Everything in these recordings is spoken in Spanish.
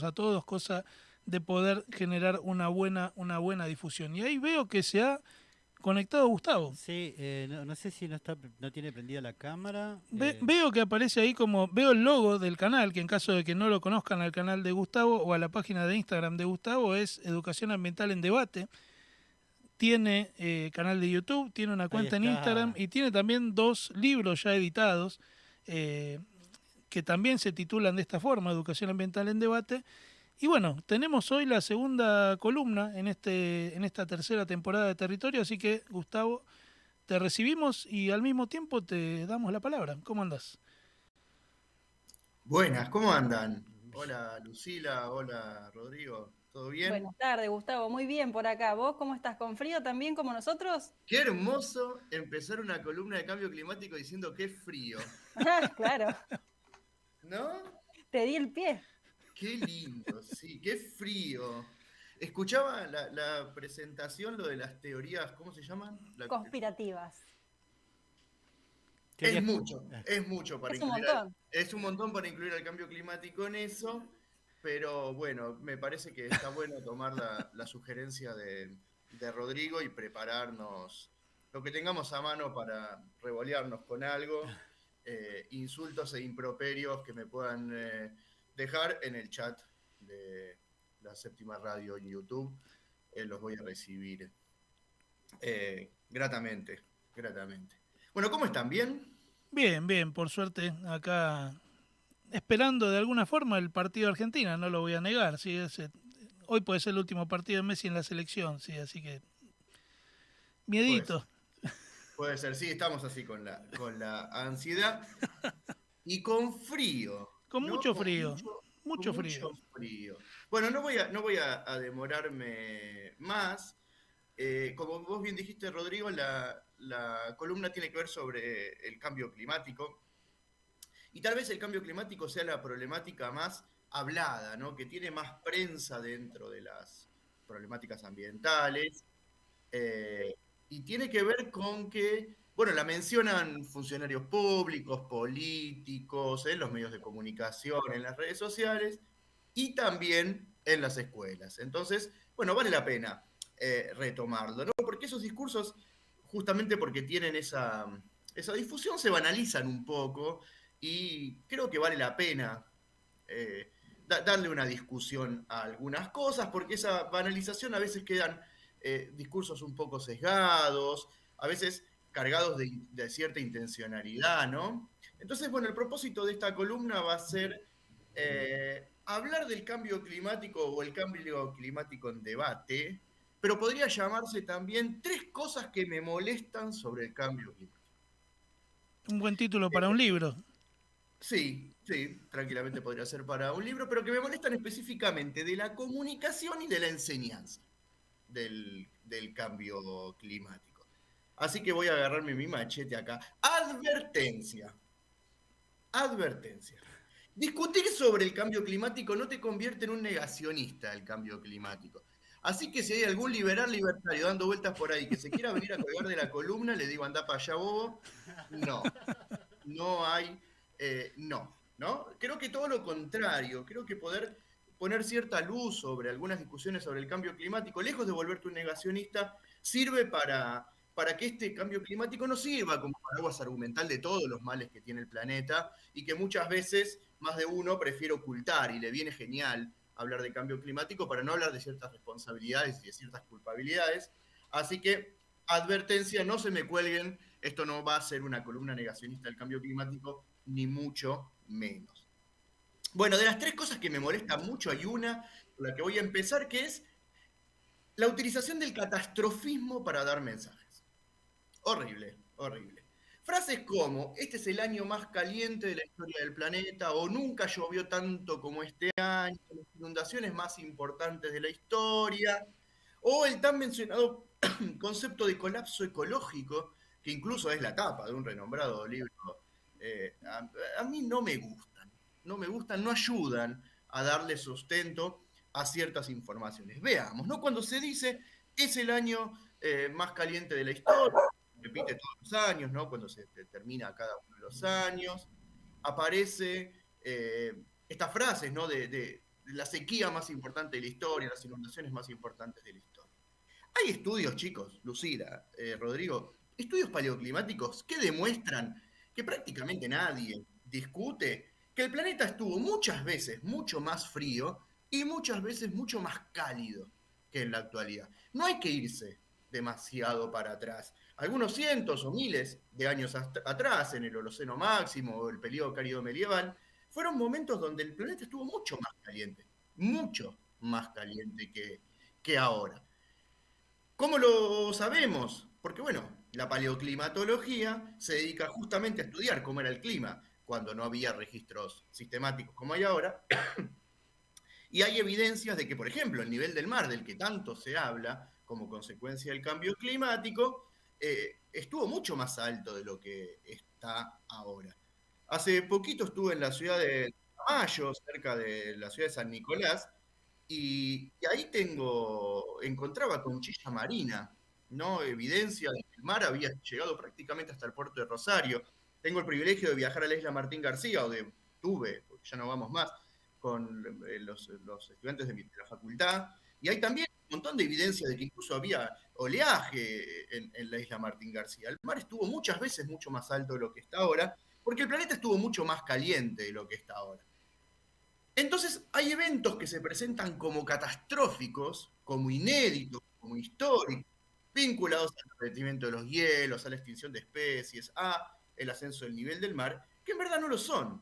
a todos, cosa de poder generar una buena difusión. Y ahí veo que se ha conectado Gustavo. Sí, no sé si no tiene prendida la cámara. Veo que aparece ahí como, veo el logo del canal, que en caso de que no lo conozcan al canal de Gustavo o a la página de Instagram de Gustavo, es Educación Ambiental en Debate. Tiene canal de YouTube, tiene una Ahí cuenta en Instagram está. y tiene también dos libros ya editados eh, que también se titulan de esta forma, Educación Ambiental en Debate. Y bueno, tenemos hoy la segunda columna en esta tercera temporada de Territorio, así que Gustavo, te recibimos y al mismo tiempo te damos la palabra. ¿Cómo andás? Buenas, ¿cómo andan? Hola Lucila, hola Rodrigo, ¿todo bien? Buenas tardes, Gustavo. Muy bien por acá. ¿Vos cómo estás? ¿Con frío también como nosotros? Qué hermoso empezar una columna de cambio climático diciendo que es frío, Ah, claro, ¿no? te di el pie. Qué lindo, sí, qué frío. Escuchaba la presentación, lo de las teorías, ¿cómo se llaman? Conspirativas. Teoría. Es mucho para Es un incluir, montón. es un montón para incluir al cambio climático en eso, pero bueno, me parece que está bueno tomar la sugerencia de Rodrigo y prepararnos lo que tengamos a mano para revolearnos con algo, insultos e improperios que me puedan dejar en el chat de la Séptima Radio en YouTube, los voy a recibir gratamente, gratamente. Bueno, ¿cómo están? ¿Bien? Bien, bien, por suerte acá esperando de alguna forma el partido de Argentina, no lo voy a negar. Sí, hoy puede ser el último partido de Messi en la selección, sí, así que Pues miedito. puede ser, sí, estamos así con la ansiedad y con frío, Con ¿no? mucho frío, Con mucho mucho frío. frío. Bueno, no voy a demorarme más. Como vos bien dijiste, Rodrigo, la columna tiene que ver sobre el cambio climático. Y tal vez el cambio climático sea la problemática más hablada, ¿no? Que tiene más prensa dentro de las problemáticas ambientales. Eh, y tiene que ver con que, bueno, la mencionan funcionarios públicos, políticos, en los medios de comunicación, en las redes sociales y también en las escuelas. Entonces, bueno, vale la pena retomarlo, ¿no? Porque esos discursos, justamente porque tienen esa difusión, se banalizan un poco y creo que vale la pena eh, darle una discusión a algunas cosas, porque esa banalización a veces quedan discursos un poco sesgados, a veces cargados de cierta intencionalidad, ¿no? Entonces, bueno, el propósito de esta columna va a ser hablar del cambio climático o el cambio climático en debate, pero podría llamarse también tres cosas que me molestan sobre el cambio climático. Un buen título para un libro. Sí, sí, tranquilamente podría ser para un libro, pero que me molestan específicamente de la comunicación y de la enseñanza del cambio climático. Así que voy a agarrarme mi machete acá. Advertencia, advertencia. Discutir sobre el cambio climático no te convierte en un negacionista del cambio climático. Así que si hay algún liberal libertario dando vueltas por ahí que se quiera venir a colgar de la columna, le digo, anda para allá, bobo. No, no hay, no. Creo que todo lo contrario, creo que poder poner cierta luz sobre algunas discusiones sobre el cambio climático, lejos de volverte un negacionista, sirve para que este cambio climático no sirva como paraguas argumental de todos los males que tiene el planeta y que muchas veces más de uno prefiere ocultar y le viene genial hablar de cambio climático para no hablar de ciertas responsabilidades y de ciertas culpabilidades. Así que, advertencia, no se me cuelguen, esto no va a ser una columna negacionista del cambio climático, ni mucho menos. Bueno, de las tres cosas que me molestan mucho, hay una con la que voy a empezar, que es la utilización del catastrofismo para dar mensajes. Horrible, horrible. Frases como, este es el año más caliente de la historia del planeta, o nunca llovió tanto como este año, las inundaciones más importantes de la historia, o el tan mencionado concepto de colapso ecológico, que incluso es la tapa de un renombrado libro. A mí no me gustan, no ayudan a darle sustento a ciertas informaciones. Veamos, ¿no? Cuando se dice es el año más caliente de la historia, repite todos los años, ¿no? Cuando se termina cada uno de los años, aparece estas frases, ¿no? De la sequía más importante de la historia, las inundaciones más importantes de la historia. Hay estudios, chicos, Lucila, Rodrigo, estudios paleoclimáticos que demuestran que prácticamente nadie discute que el planeta estuvo muchas veces mucho más frío y muchas veces mucho más cálido que en la actualidad. No hay que irse demasiado para atrás. Algunos cientos o miles de años atrás, en el Holoceno máximo o el periodo cálido medieval, fueron momentos donde el planeta estuvo mucho más caliente que ahora. ¿Cómo lo sabemos? Porque, bueno, la paleoclimatología se dedica justamente a estudiar cómo era el clima cuando no había registros sistemáticos como hay ahora. Y hay evidencias de que, por ejemplo, el nivel del mar, del que tanto se habla como consecuencia del cambio climático, estuvo mucho más alto de lo que está ahora. Hace poquito estuve en la ciudad de Mayo, cerca de la ciudad de San Nicolás, y ahí encontraba conchilla marina, ¿no? Evidencia de que el mar había llegado prácticamente hasta el puerto de Rosario. Tengo el privilegio de viajar a la isla Martín García, tuve, porque ya no vamos más, con los estudiantes de la facultad, y hay también un montón de evidencia de que incluso había oleaje en la isla Martín García. El mar estuvo muchas veces mucho más alto de lo que está ahora, porque el planeta estuvo mucho más caliente de lo que está ahora. Entonces, hay eventos que se presentan como catastróficos, como inéditos, como históricos, vinculados al derretimiento de los hielos, a la extinción de especies, a el ascenso del nivel del mar, que en verdad no lo son.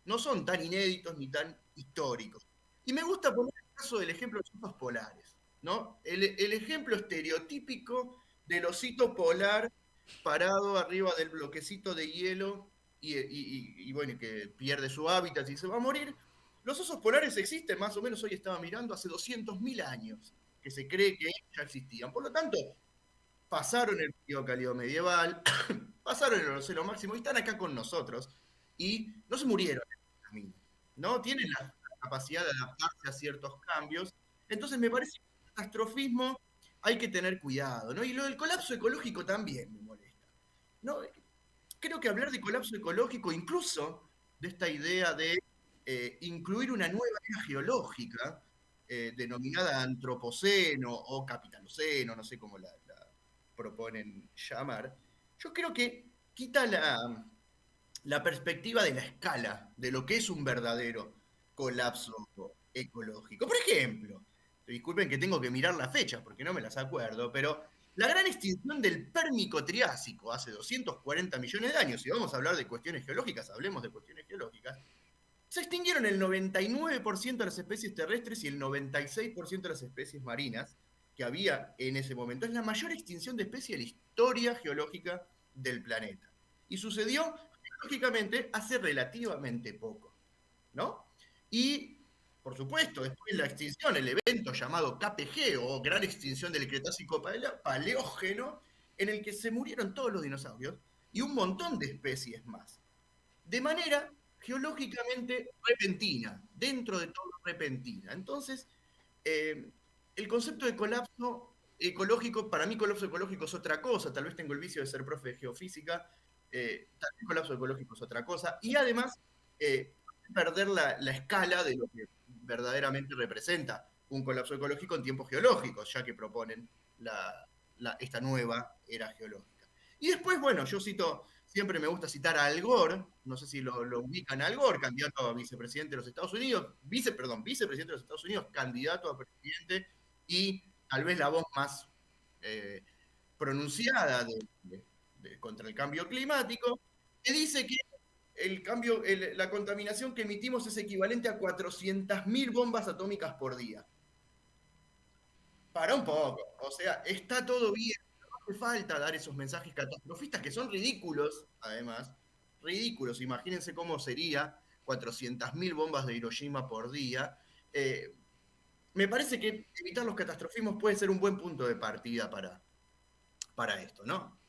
No son tan inéditos ni tan históricos. Y me gusta poner el caso del ejemplo de los osos polares, ¿no? El ejemplo estereotípico del osito polar parado arriba del bloquecito de hielo y bueno, que pierde su hábitat y se va a morir. Los osos polares existen, más o menos hoy estaba mirando, hace 200.000 años, que se cree que ya existían. Por lo tanto, pasaron el periodo cálido medieval, pasaron el Holoceno máximo y están acá con nosotros. Y no se murieron en el camino, ¿no? Tienen la capacidad de adaptarse a ciertos cambios. Entonces me parece que el catastrofismo hay que tener cuidado, ¿no? Y lo del colapso ecológico también me molesta, ¿no? Creo que hablar de colapso ecológico, incluso de esta idea de incluir una nueva era geológica, denominada antropoceno o capitaloceno, no sé cómo la proponen llamar, yo creo que quita la perspectiva de la escala de lo que es un verdadero colapso ecológico. Por ejemplo, disculpen que tengo que mirar las fechas porque no me las acuerdo, pero la gran extinción del Pérmico-Triásico hace 240 millones de años, si vamos a hablar de cuestiones geológicas, hablemos de cuestiones geológicas, se extinguieron el 99% de las especies terrestres y el 96% de las especies marinas que había en ese momento. Es la mayor extinción de especies de la historia geológica del planeta. Y sucedió geológicamente hace relativamente poco, ¿no? Y, por supuesto, después de la extinción, el evento llamado KPG, o Gran Extinción del Cretácico Paleógeno, en el que se murieron todos los dinosaurios y un montón de especies más. De manera geológicamente repentina, dentro de todo repentina. Entonces, el concepto de colapso ecológico, para mí colapso ecológico es otra cosa, tal vez tengo el vicio de ser profe de geofísica, tal vez colapso ecológico es otra cosa, y además perder la escala de lo que verdaderamente representa un colapso ecológico en tiempos geológicos, ya que proponen esta nueva era geológica. Y después, bueno, yo cito, siempre me gusta citar a Al Gore, no sé si lo ubican a Al Gore, candidato a vicepresidente de los Estados Unidos, vicepresidente de los Estados Unidos, candidato a presidente, y tal vez la voz más pronunciada contra el cambio climático, que dice que la contaminación que emitimos es equivalente a 400.000 bombas atómicas por día. Para un poco, o sea, está todo bien, no hace falta dar esos mensajes catastrofistas que son ridículos, además, ridículos. Imagínense cómo sería 400.000 bombas de Hiroshima por día. Me parece que evitar los catastrofismos puede ser un buen punto de partida para esto, ¿no?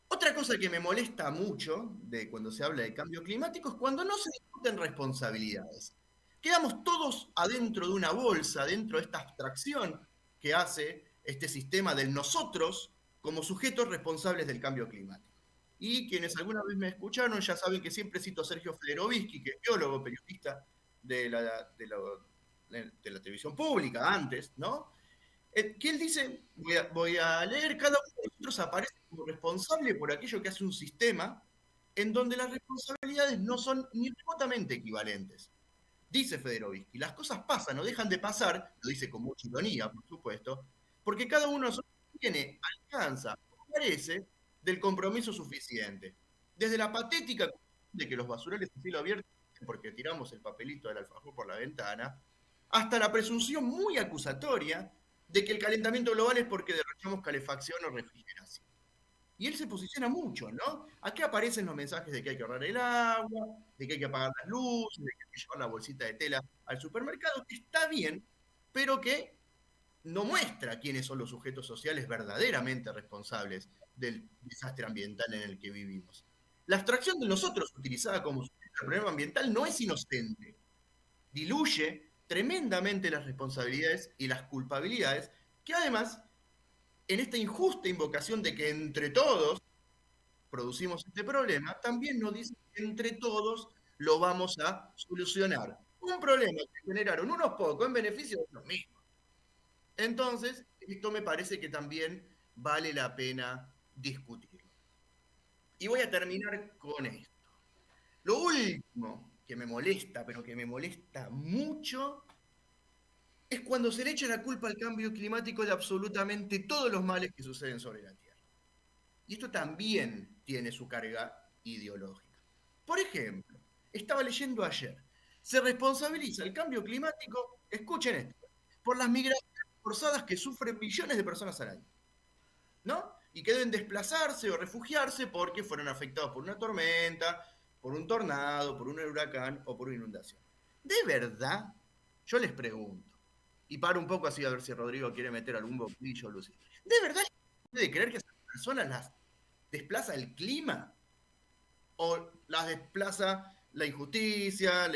Otra cosa que me molesta mucho de cuando se habla de cambio climático es cuando no se discuten responsabilidades. Quedamos todos adentro de una bolsa, dentro de esta abstracción que hace este sistema del nosotros como sujetos responsables del cambio climático. Y quienes alguna vez me escucharon ya saben que siempre cito a Sergio Federovisky, que es biólogo, periodista de la de la televisión pública antes, ¿no? Que él dice, voy a leer, cada uno de nosotros aparece como responsable por aquello que hace un sistema en donde las responsabilidades no son ni remotamente equivalentes. Dice Federovsky, las cosas pasan, no dejan de pasar, lo dice con mucha ironía, por supuesto, porque cada uno de nosotros tiene, alcanza, carece del compromiso suficiente. Desde la patética de que los basurales en cielo abierto porque tiramos el papelito del alfajor por la ventana, hasta la presunción muy acusatoria de que el calentamiento global es porque derrochamos calefacción o refrigeración. Y él se posiciona mucho, ¿no? Aquí aparecen los mensajes de que hay que ahorrar el agua, de que hay que apagar las luces, de que hay que llevar la bolsita de tela al supermercado, que está bien, pero que no muestra quiénes son los sujetos sociales verdaderamente responsables del desastre ambiental en el que vivimos. La abstracción de nosotros utilizada como sujeto del problema ambiental no es inocente. Diluye tremendamente las responsabilidades y las culpabilidades, que además, en esta injusta invocación de que entre todos producimos este problema, también nos dice que entre todos lo vamos a solucionar. Un problema que generaron unos pocos en beneficio de los mismos. Entonces, esto me parece que también vale la pena discutirlo. Y voy a terminar con esto. Lo último que me molesta, pero que me molesta mucho, es cuando se le echa la culpa al cambio climático de absolutamente todos los males que suceden sobre la Tierra. Y esto también tiene su carga ideológica. Por ejemplo, estaba leyendo ayer, se responsabiliza el cambio climático, escuchen esto, por las migraciones forzadas que sufren millones de personas al año, ¿no? Y que deben desplazarse o refugiarse porque fueron afectados por una tormenta, por un tornado, por un huracán o por una inundación. ¿De verdad? Yo les pregunto, y paro un poco así a ver si Rodrigo quiere meter algún boquillo, Lucy. ¿De verdad puede creer que esas personas las desplaza el clima? ¿O las desplaza la injusticia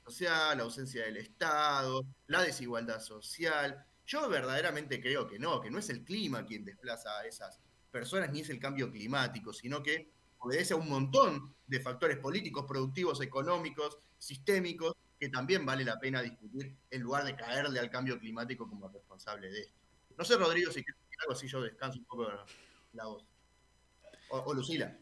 social, la ausencia del Estado, la desigualdad social? Yo verdaderamente creo que no es el clima quien desplaza a esas personas, ni es el cambio climático, sino que obedece a un montón de factores políticos, productivos, económicos, sistémicos, que también vale la pena discutir en lugar de caerle al cambio climático como responsable de esto. No sé, Rodrigo, si quieres decir algo así yo descanso un poco la voz. O Lucila.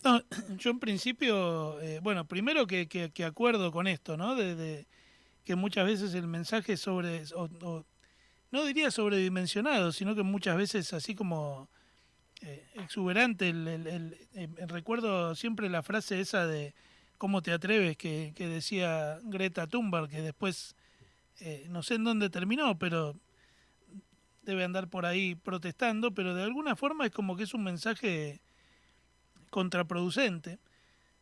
No, yo en principio, bueno, primero que acuerdo con esto, ¿no? De que muchas veces el mensaje es no diría sobredimensionado, sino que muchas veces así como exuberante. Recuerdo siempre la frase esa de ¿cómo te atreves? Que decía Greta Thunberg, que después no sé en dónde terminó, pero debe andar por ahí protestando, pero de alguna forma es como que es un mensaje contraproducente.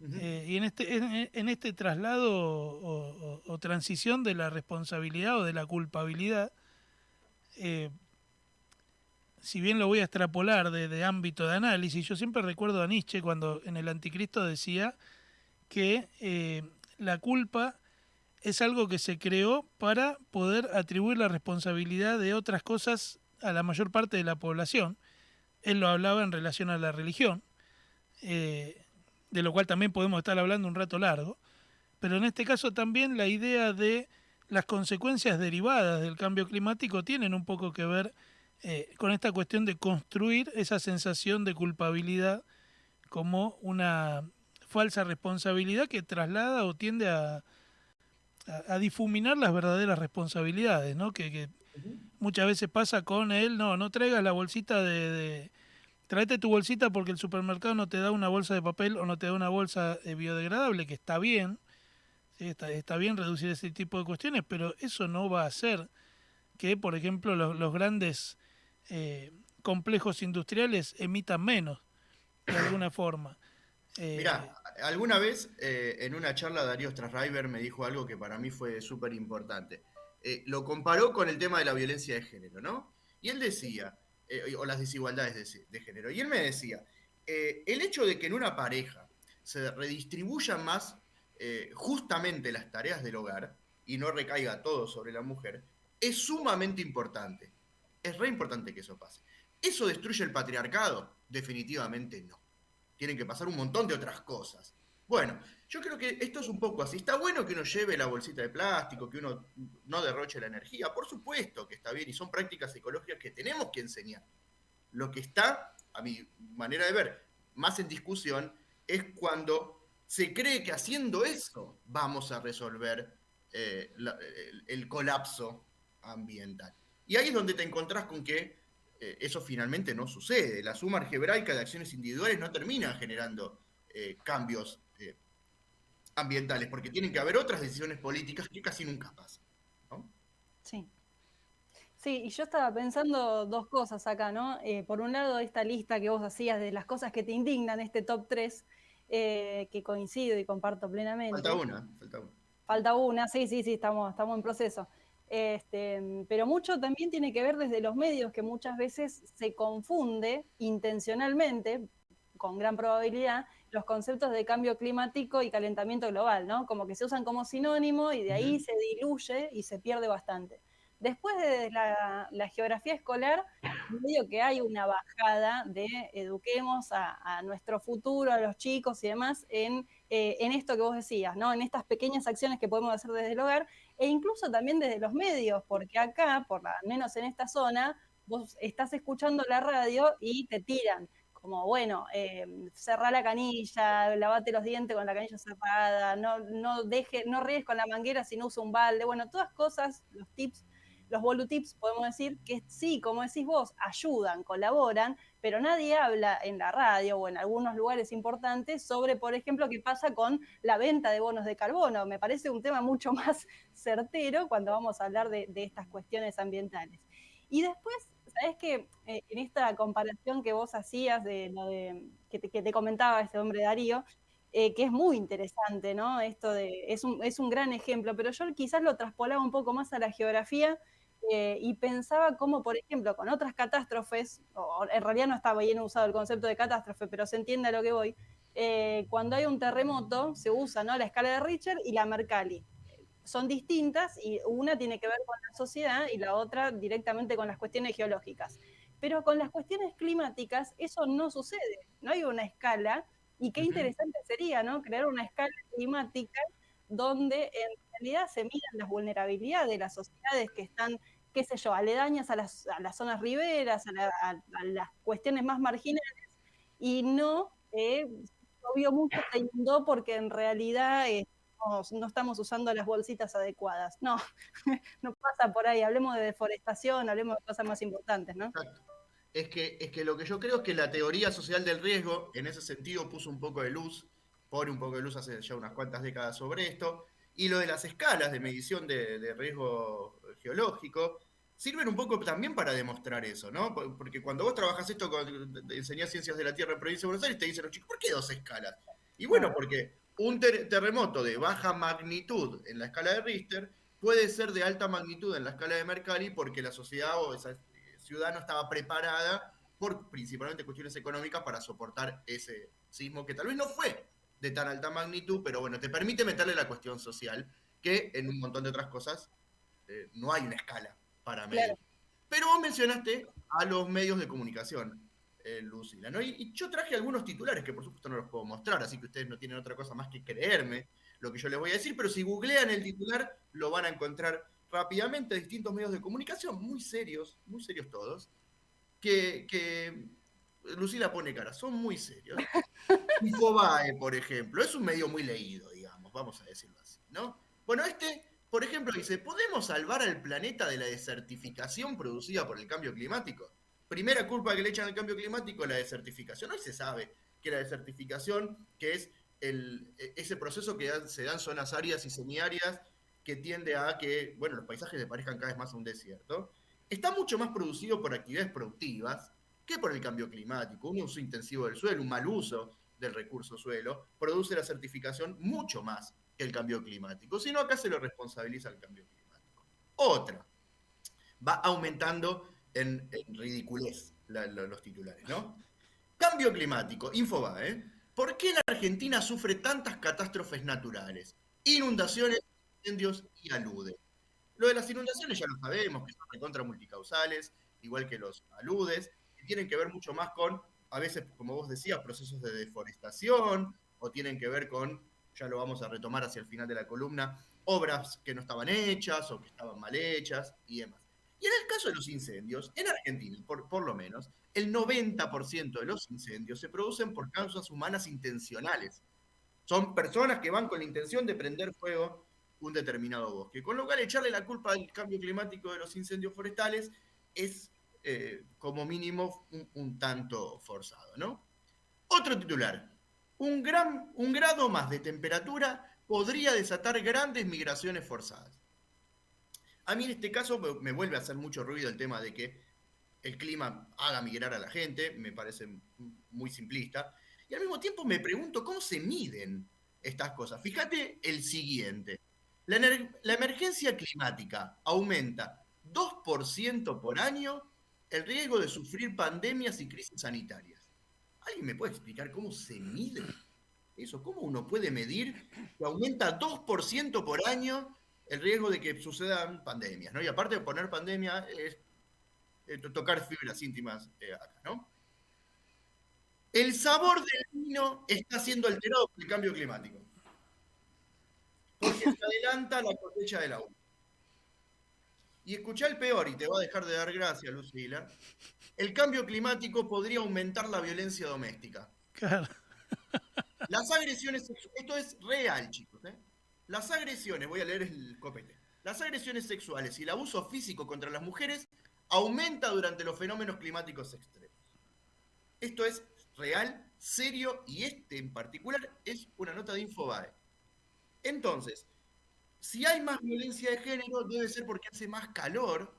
Y en este traslado o transición de la responsabilidad o de la culpabilidad, si bien lo voy a extrapolar de ámbito de análisis, yo siempre recuerdo a Nietzsche cuando en el Anticristo decía que la culpa es algo que se creó para poder atribuir la responsabilidad de otras cosas a la mayor parte de la población. Él lo hablaba en relación a la religión, de lo cual también podemos estar hablando un rato largo, pero en este caso también la idea de las consecuencias derivadas del cambio climático tienen un poco que ver con esta cuestión de construir esa sensación de culpabilidad como una falsa responsabilidad que traslada o tiende a difuminar las verdaderas responsabilidades, ¿no? Que muchas veces pasa con él, no traigas la bolsita tráete tu bolsita porque el supermercado no te da una bolsa de papel o no te da una bolsa biodegradable, que está bien, ¿sí? Está bien reducir ese tipo de cuestiones, pero eso no va a hacer que, por ejemplo, los grandes complejos industriales emitan menos, de alguna forma. Mirá, alguna vez en una charla Darío Strasreiber me dijo algo que para mí fue súper importante. Lo comparó con el tema de la violencia de género, ¿no? Y él decía, o las desigualdades de género, y él me decía, el hecho de que en una pareja se redistribuyan más justamente las tareas del hogar y no recaiga todo sobre la mujer, es sumamente importante. Es re importante que eso pase. ¿Eso destruye el patriarcado? Definitivamente no. Tienen que pasar un montón de otras cosas. Bueno, yo creo que esto es un poco así. Está bueno que uno lleve la bolsita de plástico, que uno no derroche la energía. Por supuesto que está bien y son prácticas ecológicas que tenemos que enseñar. Lo que está, a mi manera de ver, más en discusión es cuando se cree que haciendo eso vamos a resolver el colapso ambiental. Y ahí es donde te encontrás con que eso finalmente no sucede. La suma algebraica de acciones individuales no termina generando cambios ambientales, porque tienen que haber otras decisiones políticas que casi nunca pasan, ¿no? Sí. Sí, y yo estaba pensando dos cosas acá, ¿no? Por un lado, esta lista que vos hacías de las cosas que te indignan, este top 3, que coincido y comparto plenamente. Falta una. Falta una, sí, estamos en proceso. Pero mucho también tiene que ver desde los medios, que muchas veces se confunde intencionalmente, con gran probabilidad, los conceptos de cambio climático y calentamiento global, ¿no? Como que se usan como sinónimo y de ahí se diluye y se pierde bastante. Después de la geografía escolar, medio que hay una bajada de eduquemos a nuestro futuro, a los chicos y demás, en esto que vos decías, ¿no? En estas pequeñas acciones que podemos hacer desde el hogar e incluso también desde los medios, porque acá, al menos en esta zona, vos estás escuchando la radio y te tiran como, bueno, cerrá la canilla, lavate los dientes con la canilla cerrada, no riegues con la manguera si no usa un balde, bueno, todas cosas, los tips, los volutips, podemos decir, que sí, como decís vos, ayudan, colaboran, pero nadie habla en la radio o en algunos lugares importantes sobre, por ejemplo, qué pasa con la venta de bonos de carbono. Me parece un tema mucho más certero cuando vamos a hablar de estas cuestiones ambientales. Y después, ¿sabés qué? En esta comparación que vos hacías de lo que te comentaba este hombre Darío, que es muy interesante, ¿no? Esto es un gran ejemplo, pero yo quizás lo traspolaba un poco más a la geografía y pensaba cómo, por ejemplo, con otras catástrofes, o en realidad no estaba bien usado el concepto de catástrofe, pero se entiende a lo que voy, cuando hay un terremoto se usa, ¿no?, la escala de Richter y la Mercalli. Son distintas y una tiene que ver con la sociedad y la otra directamente con las cuestiones geológicas. Pero con las cuestiones climáticas eso no sucede, no hay una escala, y qué interesante sería, ¿no?, crear una escala climática donde en realidad se miran las vulnerabilidades de las sociedades que están, qué sé yo, aledañas a las zonas riberas, a las cuestiones más marginales, y no llovió mucho, se inundó porque en realidad no estamos usando las bolsitas adecuadas. No, no pasa por ahí. Hablemos de deforestación, hablemos de cosas más importantes, ¿no? Exacto. Es que lo que yo creo es que la teoría social del riesgo, en ese sentido, puso un poco de luz, pone un poco de luz hace ya unas cuantas décadas sobre esto, y lo de las escalas de medición de riesgo geológico sirven un poco también para demostrar eso, ¿no? Porque cuando vos trabajás esto, enseñás ciencias de la Tierra en Provincia de Buenos Aires, te dicen los chicos, ¿por qué 2 escalas? Y bueno, porque un terremoto de baja magnitud en la escala de Richter puede ser de alta magnitud en la escala de Mercalli porque la sociedad o esa ciudad no estaba preparada por principalmente cuestiones económicas para soportar ese sismo que tal vez no fue de tan alta magnitud, pero bueno, te permite meterle la cuestión social, que en un montón de otras cosas no hay una escala para medir. Claro. Pero vos mencionaste a los medios de comunicación, Lucila, ¿no? Y yo traje algunos titulares que por supuesto no los puedo mostrar, así que ustedes no tienen otra cosa más que creerme lo que yo les voy a decir, pero si googlean el titular lo van a encontrar rápidamente. Distintos medios de comunicación, muy serios todos, que Lucila pone cara, son muy serios. Infobae, por ejemplo, es un medio muy leído, digamos, vamos a decirlo así, ¿no? Bueno, por ejemplo, dice, ¿podemos salvar al planeta de la desertificación producida por el cambio climático? Primera culpa que le echan al cambio climático, la desertificación. Hoy se sabe que la desertificación, que es ese proceso que se da en zonas áridas y semiáridas, que tiende a que, bueno, los paisajes se parezcan cada vez más a un desierto, está mucho más producido por actividades productivas que por el cambio climático. Un uso intensivo del suelo, un mal uso del recurso suelo, produce la certificación mucho más que el cambio climático. Si no, acá se lo responsabiliza el cambio climático. Otra, va aumentando en ridiculez los titulares, ¿no? Cambio climático, Infobae, ¿por qué la Argentina sufre tantas catástrofes naturales? Inundaciones, incendios y aludes. Lo de las inundaciones ya lo sabemos, que son recontra multicausales, igual que los aludes, que tienen que ver mucho más con, a veces, como vos decías, procesos de deforestación, o tienen que ver con, ya lo vamos a retomar hacia el final de la columna, obras que no estaban hechas o que estaban mal hechas y demás. Y en el caso de los incendios, en Argentina, por lo menos, el 90% de los incendios se producen por causas humanas intencionales. Son personas que van con la intención de prender fuego un determinado bosque. Con lo cual, echarle la culpa del cambio climático de los incendios forestales es, como mínimo, un tanto forzado, ¿no? Otro titular. Un grado más de temperatura podría desatar grandes migraciones forzadas. A mí en este caso me vuelve a hacer mucho ruido el tema de que el clima haga migrar a la gente, me parece muy simplista. Y al mismo tiempo me pregunto cómo se miden estas cosas. Fíjate el siguiente. La emergencia climática aumenta 2% por año el riesgo de sufrir pandemias y crisis sanitarias. ¿Alguien me puede explicar cómo se mide eso? ¿Cómo uno puede medir que aumenta 2% por año el riesgo de que sucedan pandemias, ¿no? Y aparte de poner pandemia es tocar fibras íntimas acá, ¿no? El sabor del vino está siendo alterado por el cambio climático, porque se adelanta la cosecha de la uva. Y escuchá el peor, y te va a dejar de dar gracia, Lucila. El cambio climático podría aumentar la violencia doméstica. Claro. Las agresiones sexuales, esto es real, chicos, ¿eh? Las agresiones, voy a leer el copete. Las agresiones sexuales y el abuso físico contra las mujeres aumenta durante los fenómenos climáticos extremos. Esto es real, serio, y este en particular es una nota de Infobae. Entonces, si hay más violencia de género, debe ser porque hace más calor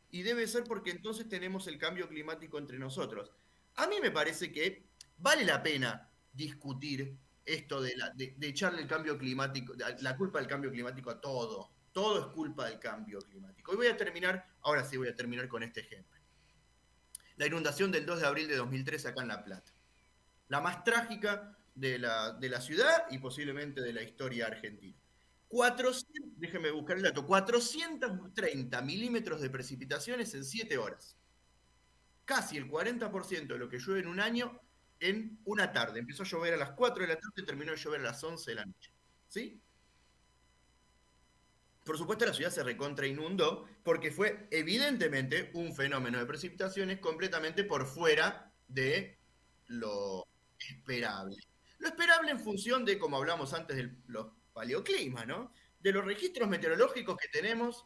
y debe ser porque entonces tenemos el cambio climático entre nosotros. A mí me parece que vale la pena discutir esto de echarle el cambio climático, la culpa del cambio climático a todo. Todo es culpa del cambio climático. Y voy a terminar, ahora sí voy a terminar con este ejemplo. La inundación del 2 de abril de 2003 acá en La Plata. La más trágica de la ciudad y posiblemente de la historia argentina. 400, déjenme buscar el dato, 430 milímetros de precipitaciones en 7 horas. Casi el 40% de lo que llueve en un año en una tarde. Empezó a llover a las 4 de la tarde y terminó de llover a las 11 de la noche. ¿Sí? Por supuesto, la ciudad se recontra inundó porque fue evidentemente un fenómeno de precipitaciones completamente por fuera de lo esperable. Lo esperable en función de, como hablamos antes, de los paleoclimas, ¿no? De los registros meteorológicos que tenemos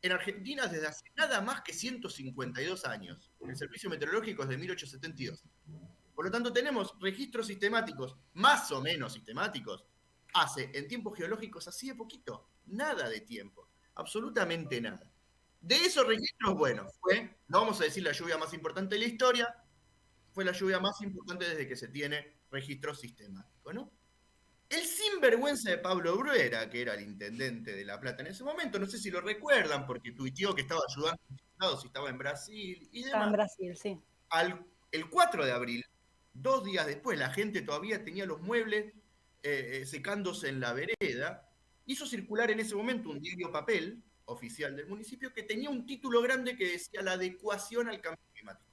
en Argentina desde hace nada más que 152 años. El servicio meteorológico es de 1872. Por lo tanto, tenemos registros sistemáticos, más o menos sistemáticos, hace en tiempos geológicos así de poquito, nada de tiempo, absolutamente nada. De esos registros, bueno, fue, no vamos a decir la lluvia más importante de la historia, fue la lluvia más importante desde que se tiene registro sistemático, ¿no? El sinvergüenza de Pablo Bruera, que era el intendente de La Plata en ese momento, no sé si lo recuerdan, porque tuiteó que estaba ayudando a los estados y estaba en Brasil y demás. Estaba en Brasil, sí. El 4 de abril, 2 días después, la gente todavía tenía los muebles secándose en la vereda, hizo circular en ese momento un diario papel oficial del municipio que tenía un título grande que decía la adecuación al cambio climático,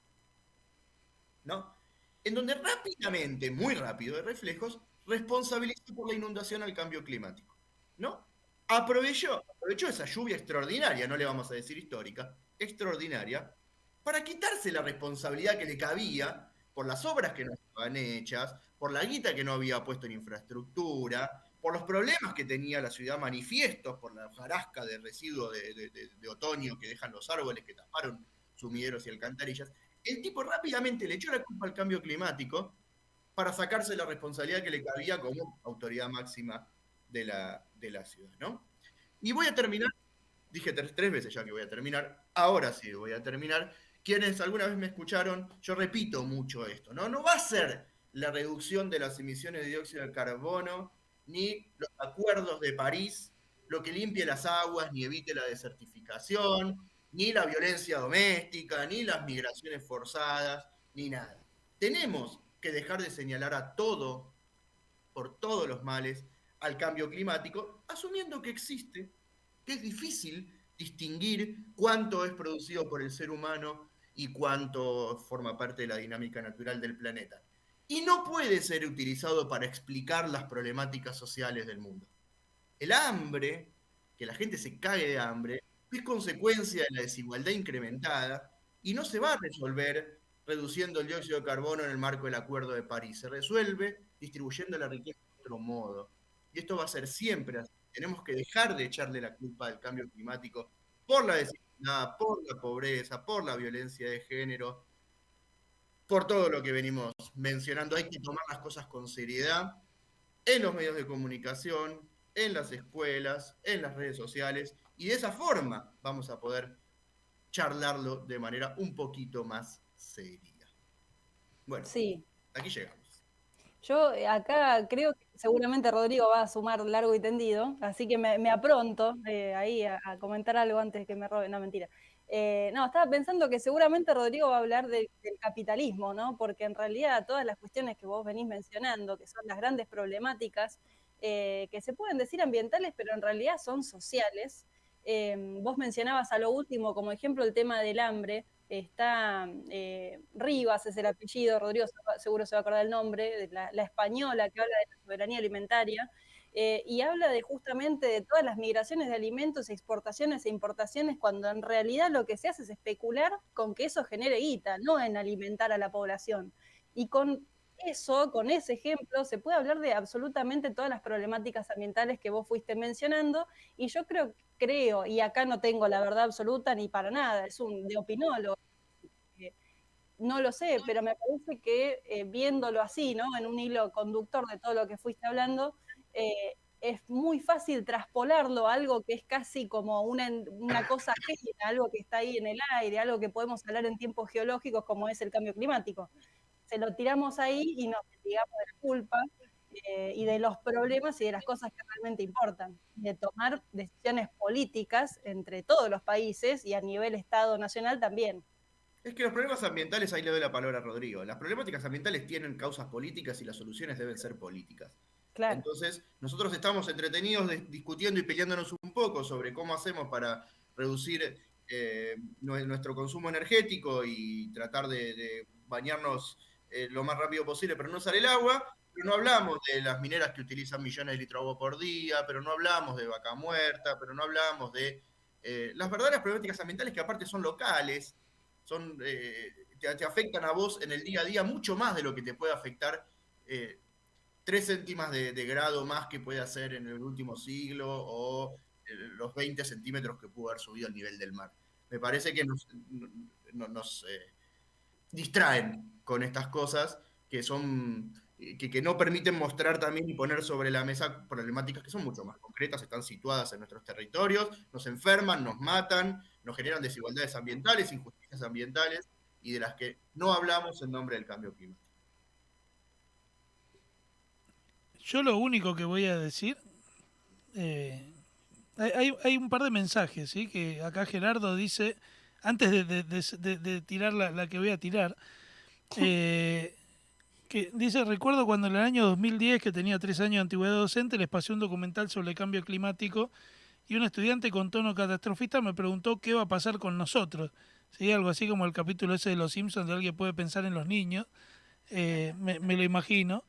¿no? En donde rápidamente, muy rápido de reflejos, responsabilizó por la inundación al cambio climático, ¿no? Aprovechó esa lluvia extraordinaria, no le vamos a decir histórica, extraordinaria, para quitarse la responsabilidad que le cabía por las obras que no estaban hechas, por la guita que no había puesto en infraestructura, por los problemas que tenía la ciudad manifiestos, por la hojarasca de residuos de otoño que dejan los árboles que taparon sumideros y alcantarillas. El tipo rápidamente le echó la culpa al cambio climático para sacarse la responsabilidad que le cabía como autoridad máxima de la ciudad, ¿no? Y voy a terminar, dije 3 veces ya que voy a terminar, ahora sí voy a terminar. Quienes alguna vez me escucharon, yo repito mucho esto, ¿no? No va a ser la reducción de las emisiones de dióxido de carbono, ni los acuerdos de París, lo que limpie las aguas, ni evite la desertificación, ni la violencia doméstica, ni las migraciones forzadas, ni nada. Tenemos que dejar de señalar a todo, por todos los males, al cambio climático, asumiendo que existe, que es difícil distinguir cuánto es producido por el ser humano y cuánto forma parte de la dinámica natural del planeta. y no puede ser utilizado para explicar las problemáticas sociales del mundo. El hambre, que la gente se cague de hambre, es consecuencia de la desigualdad incrementada y no se va a resolver reduciendo el dióxido de carbono en el marco del Acuerdo de París. Se resuelve distribuyendo la riqueza de otro modo. Y esto va a ser siempre así. Tenemos que dejar de echarle la culpa del cambio climático por la desigualdad, por la pobreza, por la violencia de género, por todo lo que venimos mencionando. Hay que tomar las cosas con seriedad en los medios de comunicación, en las escuelas, en las redes sociales, y de esa forma vamos a poder charlarlo de manera un poquito más seria. Bueno, Sí. aquí llegamos. Yo acá creo que seguramente Rodrigo va a sumar largo y tendido, así que me apronto ahí a comentar algo antes que me roben. No, mentira. No, estaba pensando que seguramente Rodrigo va a hablar del capitalismo, ¿no? Porque en realidad todas las cuestiones que vos venís mencionando, que son las grandes problemáticas, que se pueden decir ambientales, pero en realidad son sociales. Vos mencionabas a lo último como ejemplo el tema del hambre. Está Rivas, es el apellido, Rodrigo seguro se va a acordar el nombre, de la española que habla de la soberanía alimentaria, y habla de justamente de todas las migraciones de alimentos, exportaciones e importaciones, cuando en realidad lo que se hace es especular con que eso genere guita, no en alimentar a la población. Y con eso, con ese ejemplo, se puede hablar de absolutamente todas las problemáticas ambientales que vos fuiste mencionando, y yo creo, y acá no tengo la verdad absoluta ni para nada, es de opinólogo, no lo sé, pero me parece que viéndolo así, ¿no? En un hilo conductor de todo lo que fuiste hablando, es muy fácil traspolarlo a algo que es casi como una cosa ajena, algo que está ahí en el aire, algo que podemos hablar en tiempos geológicos como es el cambio climático. Se lo tiramos ahí y nos digamos de la culpa y de los problemas y de las cosas que realmente importan, de tomar decisiones políticas entre todos los países y a nivel Estado nacional también. Es que los problemas ambientales, ahí le doy la palabra a Rodrigo, las problemáticas ambientales tienen causas políticas y las soluciones deben ser políticas. Claro. Entonces, nosotros estamos entretenidos discutiendo y peleándonos un poco sobre cómo hacemos para reducir nuestro consumo energético y tratar de bañarnos lo más rápido posible, pero no usar el agua, pero no hablamos de las mineras que utilizan millones de litros de agua por día, pero no hablamos de vaca muerta, pero no hablamos de las verdaderas problemáticas ambientales que aparte son locales, te afectan a vos en el día a día mucho más de lo que te puede afectar 3 céntimas de grado más que puede hacer en el último siglo o los 20 centímetros que pudo haber subido el nivel del mar. Me parece que nos distraen con estas cosas que no permiten mostrar también y poner sobre la mesa problemáticas que son mucho más concretas, están situadas en nuestros territorios, nos enferman, nos matan, nos generan desigualdades ambientales, injusticias ambientales, y de las que no hablamos en nombre del cambio climático. Yo lo único que voy a decir, hay un par de mensajes, ¿sí? Que acá Gerardo dice, antes de tirar la que voy a tirar, que dice, recuerdo cuando en el año 2010, que tenía 3 años de antigüedad docente, les pasé un documental sobre el cambio climático y un estudiante con tono catastrofista me preguntó qué va a pasar con nosotros. ¿Sí? Algo así como el capítulo ese de Los Simpsons, de alguien puede pensar en los niños, me lo imagino.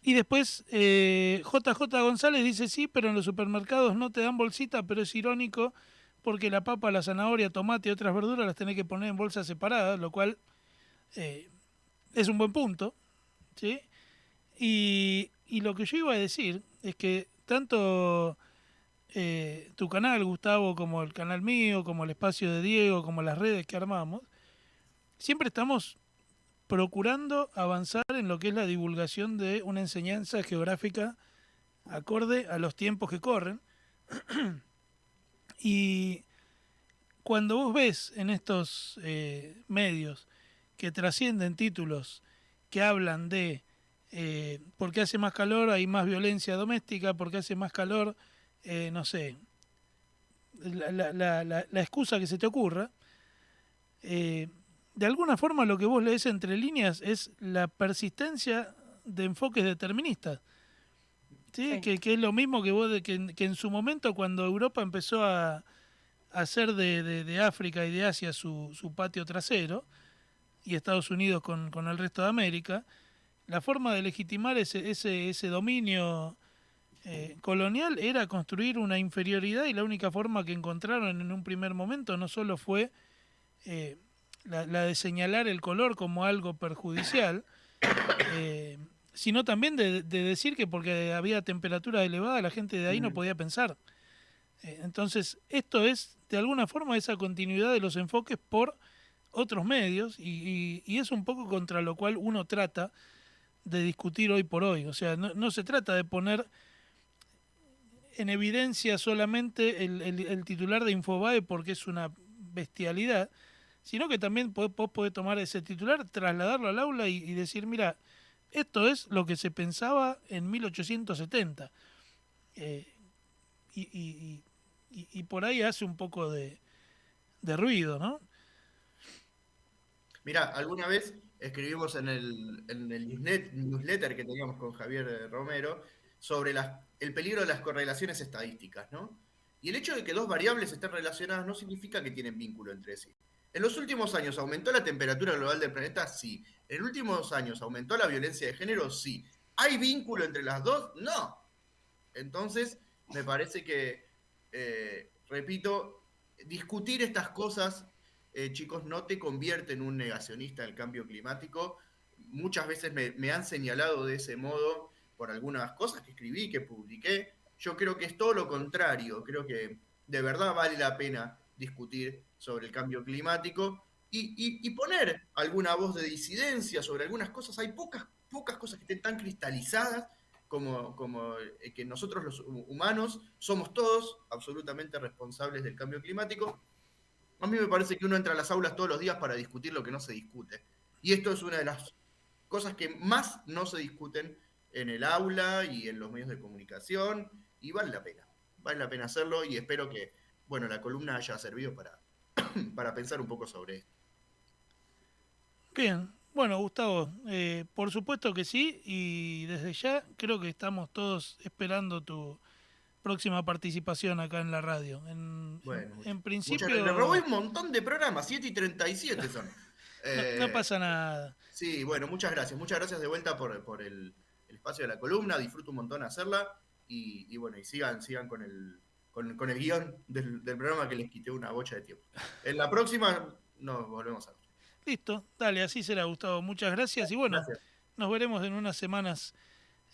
Y después JJ González dice, sí, pero en los supermercados no te dan bolsita, pero es irónico porque la papa, la zanahoria, tomate y otras verduras las tenés que poner en bolsas separadas, lo cual es un buen punto, ¿sí? Y lo que yo iba a decir es que tanto tu canal, Gustavo, como el canal mío, como el espacio de Diego, como las redes que armamos, siempre estamos procurando avanzar en lo que es la divulgación de una enseñanza geográfica acorde a los tiempos que corren. Y cuando vos ves en estos medios que trascienden títulos que hablan de porque hace más calor hay más violencia doméstica, porque hace más calor, no sé, la excusa que se te ocurra, de alguna forma lo que vos lees entre líneas es la persistencia de enfoques deterministas. ¿Sí? Sí. Que es lo mismo que vos, que en su momento cuando Europa empezó a hacer de África y de Asia su patio trasero, y Estados Unidos con el resto de América, la forma de legitimar ese dominio colonial era construir una inferioridad, y la única forma que encontraron en un primer momento no solo fue la de señalar el color como algo perjudicial, sino también de decir que porque había temperatura elevada la gente de ahí no podía pensar. Entonces, esto es, de alguna forma, esa continuidad de los enfoques por otros medios, y es un poco contra lo cual uno trata de discutir hoy por hoy. O sea, no se trata de poner en evidencia solamente el titular de Infobae porque es una bestialidad, sino que también vos podés tomar ese titular, trasladarlo al aula y decir, mira, esto es lo que se pensaba en 1870. Eh, y por ahí hace un poco de ruido, ¿no? Mirá, alguna vez escribimos en el newsletter que teníamos con Javier Romero sobre el peligro de las correlaciones estadísticas, ¿no? Y el hecho de que dos variables estén relacionadas no significa que tienen vínculo entre sí. ¿En los últimos años aumentó la temperatura global del planeta? Sí. ¿En los últimos años aumentó la violencia de género? Sí. ¿Hay vínculo entre las dos? No. Entonces, me parece que, repito, discutir estas cosas, chicos, no te convierte en un negacionista del cambio climático. Muchas veces me han señalado de ese modo por algunas cosas que escribí, que publiqué. Yo creo que es todo lo contrario. Creo que de verdad vale la pena discutir sobre el cambio climático y poner alguna voz de disidencia sobre algunas cosas. Hay pocas cosas que estén tan cristalizadas como que nosotros los humanos somos todos absolutamente responsables del cambio climático. A mí me parece que uno entra a las aulas todos los días para discutir lo que no se discute. Y esto es una de las cosas que más no se discuten en el aula y en los medios de comunicación, y vale la pena hacerlo, y espero que, bueno, la columna haya servido para pensar un poco sobre esto. Bien, bueno, Gustavo, por supuesto que sí, y desde ya creo que estamos todos esperando tu próxima participación acá en la radio. Bueno, En muchas principio, gracias. Le robé un montón de programas, 7:37 son. no pasa nada. Sí, bueno, muchas gracias de vuelta por el espacio de la columna, disfruto un montón hacerla, y bueno, y sigan con el guión del programa, que les quité una bocha de tiempo. En la próxima nos volvemos a ver. Listo, dale, así será, Gustavo. Muchas gracias, y bueno, Gracias. nos veremos en unas semanas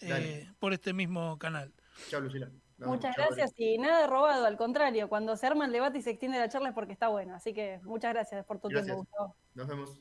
Dale. por este mismo canal. Chao, Lucila. Nos vemos. Muchas Chao, gracias, y nada de robado, al contrario, cuando se arma el debate y se extiende la charla es porque está bueno. Así que muchas gracias por tu Gracias. tiempo, Gustavo. Nos vemos.